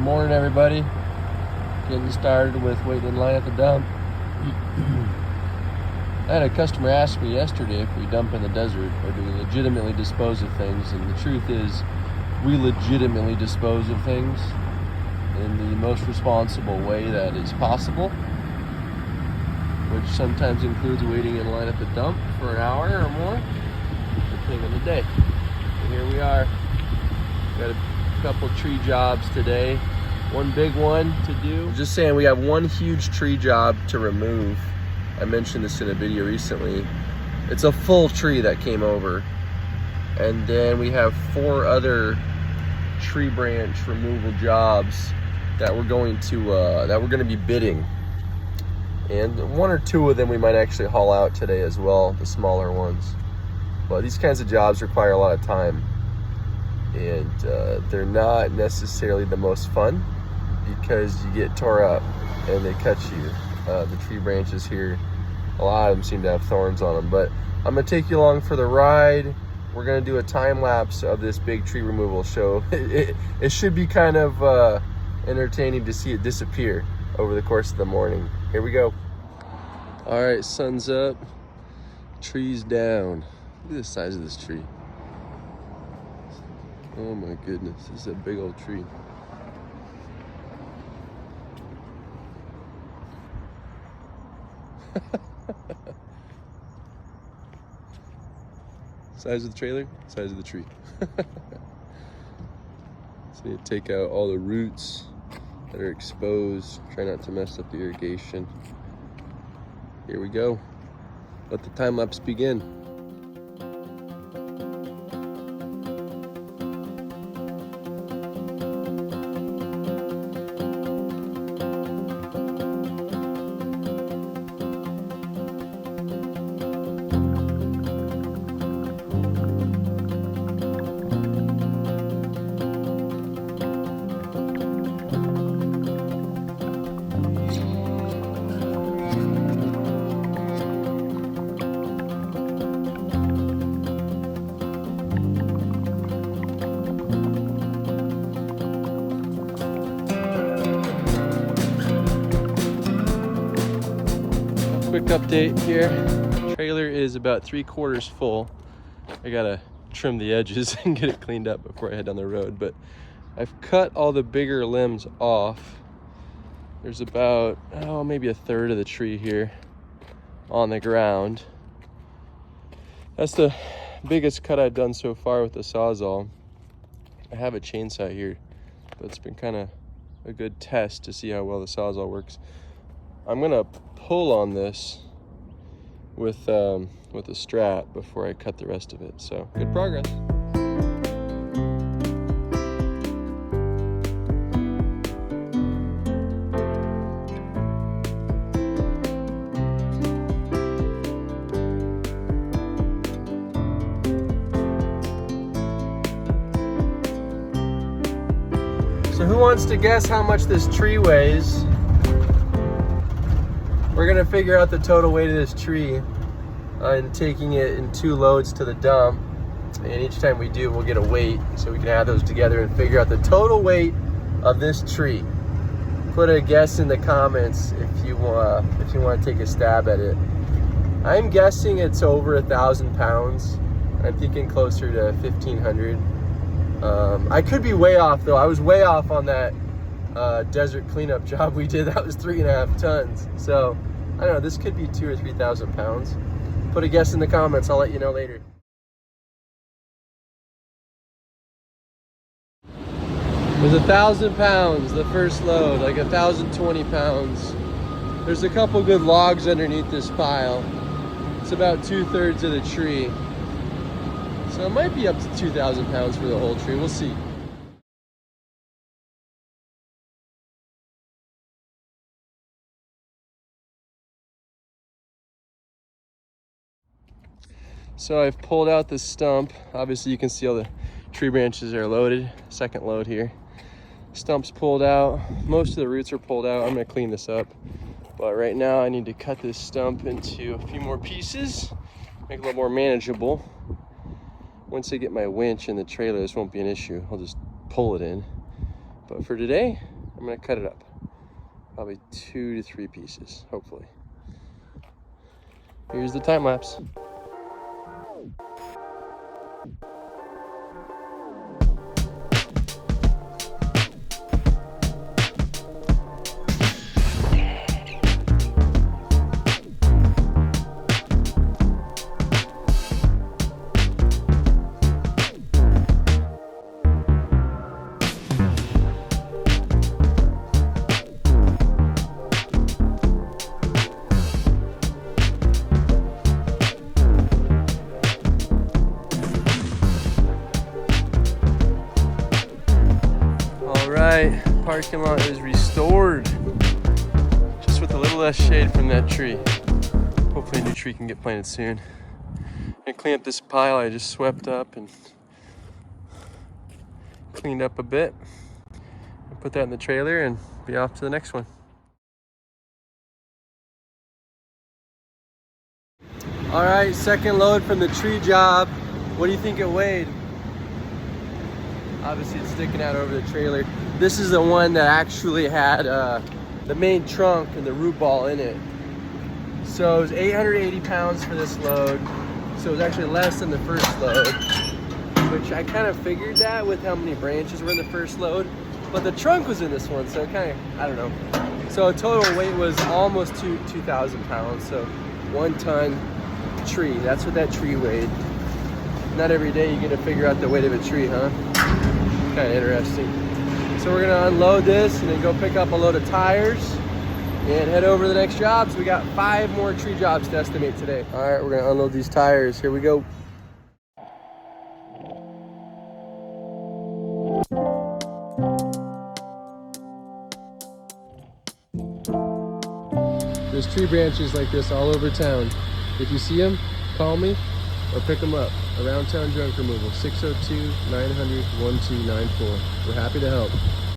Morning, everybody. Getting started with waiting in line at the dump. I had a customer ask me yesterday if we dump in the desert or do we legitimately dispose of things, and the truth is we legitimately dispose of things in the most responsible way that is possible, which sometimes includes waiting in line at the dump for an hour or more, depending on the day. And here we are. Got a couple tree jobs today. One big one to do. Just saying, we have one huge tree job to remove. I mentioned this in a video recently. It's a full tree that came over. And then we have 4 other tree branch removal jobs that we're going to be bidding. And 1 or 2 of them we might actually haul out today as well, the smaller ones. But these kinds of jobs require a lot of time. And they're not necessarily the most fun because you get tore up and they cut you. The tree branches here, a lot of them seem to have thorns on them. But I'm gonna take you along for the ride. We're gonna do a time lapse of this big tree removal show. It should be kind of entertaining to see it disappear over the course of the morning. Here we go. All right, sun's up, trees down. Look at the size of this tree. Oh my goodness, this is a big old tree. Size of the trailer, size of the tree. So you take out all the roots that are exposed. Try not to mess up the irrigation. Here we go. Let the time lapse begin. Quick update here. Trailer is about 3/4 full. I gotta trim the edges and get it cleaned up before I head down the road, but I've cut all the bigger limbs off. There's about, maybe 1/3 of the tree here on the ground. That's the biggest cut I've done so far with the Sawzall. I have a chainsaw here, but it's been kind of a good test to see how well the Sawzall works. I'm gonna pull on this with a strap before I cut the rest of it. So good progress. So who wants to guess how much this tree weighs? We're gonna figure out the total weight of this tree and taking it in 2 loads to the dump. And each time we do, we'll get a weight so we can add those together and figure out the total weight of this tree. Put a guess in the comments if you want to take a stab at it. I'm guessing it's over 1,000 pounds. I'm thinking closer to 1,500. I could be way off though. I was way off on that desert cleanup job we did. That was 3.5 tons. So I don't know, this could be 2,000 or 3,000 pounds. Put a guess in the comments, I'll let you know later. It was 1,000 pounds, the first load, like 1,020 pounds. There's a couple good logs underneath this pile. It's about 2/3 of the tree. So it might be up to 2,000 pounds for the whole tree, we'll see. So I've pulled out the stump. Obviously you can see all the tree branches are loaded. Second load here. Stump's pulled out. Most of the roots are pulled out. I'm gonna clean this up. But right now I need to cut this stump into a few more pieces, make it a little more manageable. Once I get my winch in the trailer, this won't be an issue. I'll just pull it in. But for today, I'm gonna cut it up. Probably 2 to 3 pieces, hopefully. Here's the time lapse. Parking lot is restored, just with a little less shade from that tree. Hopefully a new tree can get planted soon. I'm gonna clean up this pile I just swept up and cleaned up a bit, and put that in the trailer and be off to the next one. All right, second load from the tree job. What do you think it weighed? Obviously it's sticking out over the trailer. This is the one that actually had the main trunk and the root ball in it. So it was 880 pounds for this load. So it was actually less than the first load, which I kind of figured that with how many branches were in the first load. But the trunk was in this one, so kind of, I don't know. So total weight was almost 2,000 pounds. So 1 ton tree, that's what that tree weighed. Not every day you get to figure out the weight of a tree, huh? Kind of interesting. So we're gonna unload this and then go pick up a load of tires and head over to the next job. So we got 5 more tree jobs to estimate today. All right, we're gonna unload these tires. Here we go. There's tree branches like this all over town. If you see them, call me or pick them up. Around Town Junk Removal, 602-900-1294. We're happy to help.